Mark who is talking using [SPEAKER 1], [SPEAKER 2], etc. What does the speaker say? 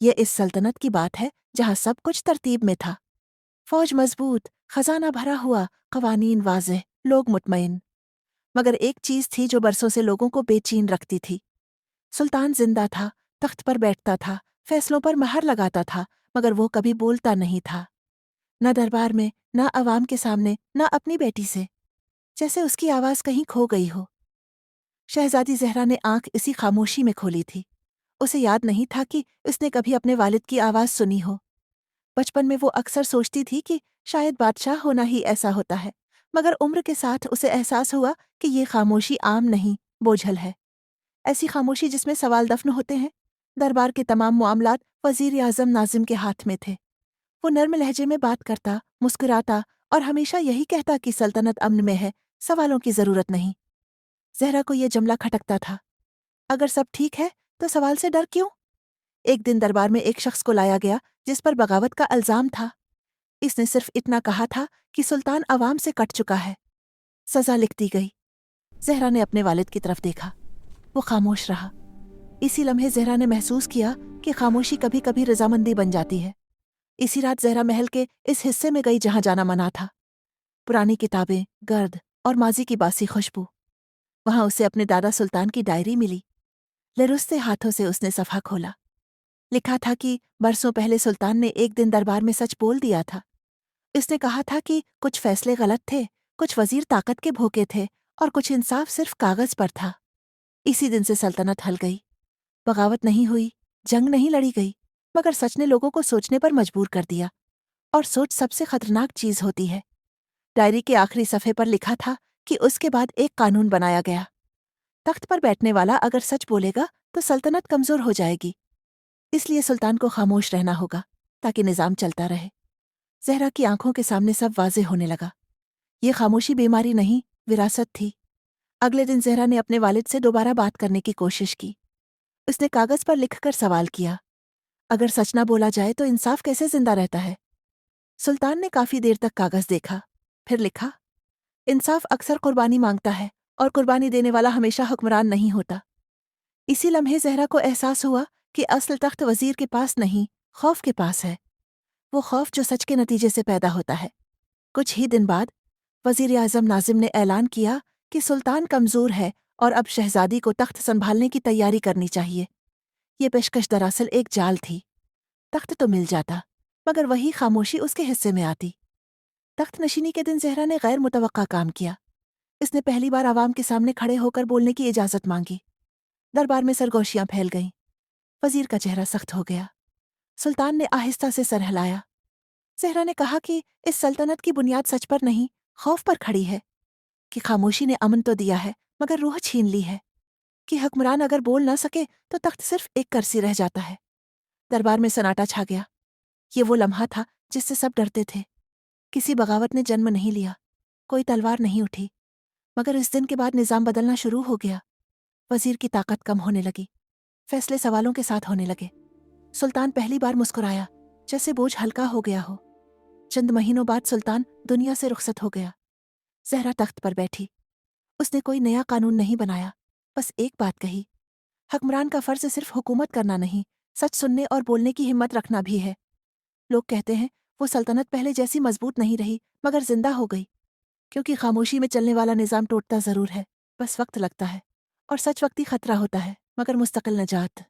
[SPEAKER 1] ये इस सल्तनत की बात है जहाँ सब कुछ तरतीब में था। फौज मजबूत, खजाना भरा हुआ, कवानीन वाज़ेह, लोग मुतमईन। मगर एक चीज थी जो बरसों से लोगों को बेचैन रखती थी। सुल्तान जिंदा था, तख्त पर बैठता था, फैसलों पर महर लगाता था, मगर वो कभी बोलता नहीं था। न दरबार में, न अवाम के सामने, न अपनी बेटी से। जैसे उसकी आवाज कहीं खो गई हो। शहजादी ज़हरा ने आंख इसी खामोशी में खोली थी। उसे याद नहीं था कि उसने कभी अपने वालिद की आवाज सुनी हो। बचपन में वो अक्सर सोचती थी कि शायद बादशाह होना ही ऐसा होता है, मगर उम्र के साथ उसे एहसास हुआ कि ये खामोशी आम नहीं, बोझल है। ऐसी खामोशी जिसमें सवाल दफन होते हैं। दरबार के तमाम मामलात वजीर आजम नाजिम के हाथ में थे। वो नर्म लहजे में बात करता, मुस्कुराता और हमेशा यही कहता कि सल्तनत अमन में है, सवालों की जरूरत नहीं। जहरा को ये जुमला खटकता था। अगर सब ठीक है तो सवाल से डर क्यों? एक दिन दरबार में एक शख्स को लाया गया जिस पर बगावत का इल्जाम था। इसने सिर्फ इतना कहा था कि सुल्तान अवाम से कट चुका है। सजा लिख दी गई। जहरा ने अपने वालिद की तरफ देखा। वो खामोश रहा। इसी लम्हे जहरा ने महसूस किया कि खामोशी कभी कभी रजामंदी बन जाती है। इसी रात जहरा महल के इस हिस्से में गई जहां जाना मना था। पुरानी किताबें, गर्द और माजी की बासी खुशबू। वहां उसे अपने दादा सुल्तान की डायरी मिली। लरुस्ते हाथों से उसने सफ़ा खोला। लिखा था कि बरसों पहले सुल्तान ने एक दिन दरबार में सच बोल दिया था। इसने कहा था कि कुछ फैसले गलत थे, कुछ वजीर ताकत के भूखे थे और कुछ इंसाफ सिर्फ कागज पर था। इसी दिन से सल्तनत हल गई। बगावत नहीं हुई, जंग नहीं लड़ी गई, मगर सच ने लोगों को सोचने पर मजबूर कर दिया। और सोच सबसे खतरनाक चीज होती है। डायरी के आखिरी सफ़े पर लिखा था कि उसके बाद एक कानून बनाया गया। तख्त पर बैठने वाला अगर सच बोलेगा तो सल्तनत कमजोर हो जाएगी। इसलिए सुल्तान को खामोश रहना होगा ताकि निजाम चलता रहे। जहरा की आंखों के सामने सब वाजे होने लगा। ये खामोशी बीमारी नहीं, विरासत थी। अगले दिन जहरा ने अपने वालिद से दोबारा बात करने की कोशिश की। उसने कागज पर लिखकर सवाल किया, अगर सच ना बोला जाए तो इंसाफ कैसे जिंदा रहता है? सुल्तान ने काफी देर तक कागज देखा, फिर लिखा, इंसाफ अक्सर कुर्बानी मांगता है और कुर्बानी देने वाला हमेशा हुक्मरान नहीं होता। इसी लम्हे जहरा को एहसास हुआ कि असल तख्त वजीर के पास नहीं, खौफ के पास है। वो खौफ जो सच के नतीजे से पैदा होता है। कुछ ही दिन बाद वजीर आजम नाजिम ने ऐलान किया कि सुल्तान कमजोर है और अब शहजादी को तख्त संभालने की तैयारी करनी चाहिए। ये पेशकश दरअसल एक जाल थी। तख्त तो मिल जाता, मगर वही खामोशी उसके हिस्से में आती। तख्त नशीनी के दिन जहरा ने गैर मुतवक्का काम किया। इसने पहली बार आवाम के सामने खड़े होकर बोलने की इजाजत मांगी। दरबार में सरगोशियां फैल गईं। वजीर का चेहरा सख्त हो गया। सुल्तान ने आहिस्ता से सर हिलाया। जहरा ने कहा कि इस सल्तनत की बुनियाद सच पर नहीं, खौफ पर खड़ी है। कि खामोशी ने अमन तो दिया है, मगर रूह छीन ली है। कि हुक्मरान अगर बोल ना सके तो तख्त सिर्फ एक कर्सी रह जाता है। दरबार में सन्नाटा छा गया। ये वो लम्हा था जिससे सब डरते थे। किसी बगावत ने जन्म नहीं लिया, कोई तलवार नहीं उठी, मगर इस दिन के बाद निजाम बदलना शुरू हो गया। वजीर की ताकत कम होने लगी। फैसले सवालों के साथ होने लगे। सुल्तान पहली बार मुस्कुराया, जैसे बोझ हल्का हो गया हो। चंद महीनों बाद सुल्तान दुनिया से रुखसत हो गया। जहरा तख्त पर बैठी। उसने कोई नया कानून नहीं बनाया, बस एक बात कही, हुक्मरान का फर्ज सिर्फ हुकूमत करना नहीं, सच सुनने और बोलने की हिम्मत रखना भी है। लोग कहते हैं वो सल्तनत पहले जैसी मजबूत नहीं रही, मगर जिंदा हो गई। क्योंकि खामोशी में चलने वाला निजाम टूटता जरूर है, बस वक्त लगता है। और सच वक्ती खतरा होता है, मगर मुस्तकिल नजात।